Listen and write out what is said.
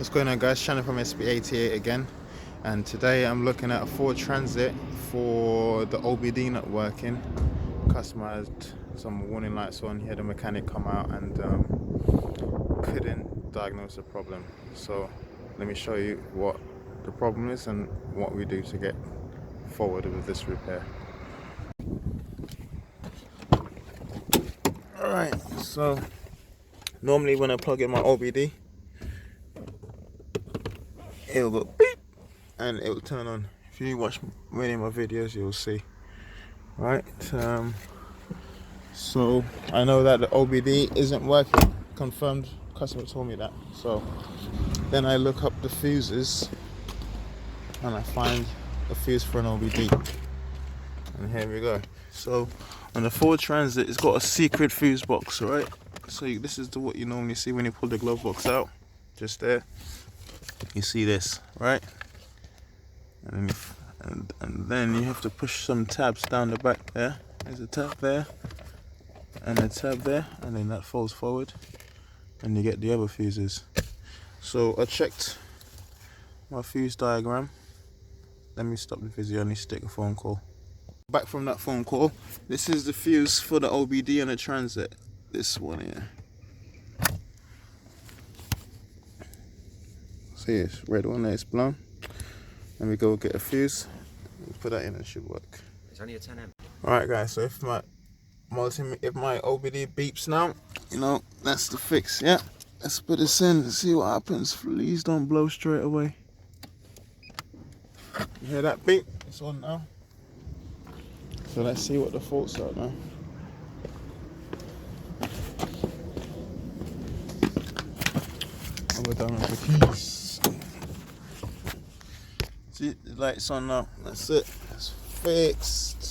What's going on, guys? Shannon from SP88 again, and today I'm looking at a Ford Transit for the OBD not working. Customer had some warning lights on. He had a mechanic come out and couldn't diagnose the problem. So let me show you what the problem is and what we do to get forward with this repair. Alright, so normally when I plug in my OBD, it'll go beep and it will turn on. If you watch many of my videos, you'll see. Right, so I know that the OBD isn't working. Confirmed, customer told me that. So then I look up the fuses and I find a fuse for an OBD. And here we go. So on the Ford Transit, it's got a secret fuse box, right? So this is what you normally see when you pull the glove box out. Just there. You see this, right? And then you have to push some tabs down the back there. There's a tab there and a tab there, and then that folds forward and you get the other fuses. So I checked my fuse diagram. Let me stop the video, I need to take a phone call. Back from that phone call, this is the fuse for the OBD and the Transit. This one here. See, it's red one there, it's blown. Let me go get a fuse. Put that in, it should work. It's only a 10M. Alright guys, so if my OBD beeps now, you know, that's the fix, yeah? Let's put this in and see what happens. Please don't blow straight away. You hear that beep? It's on now. So let's see what the faults are now. And we're done with the keys. See, the light's on now. That's it. It's fixed.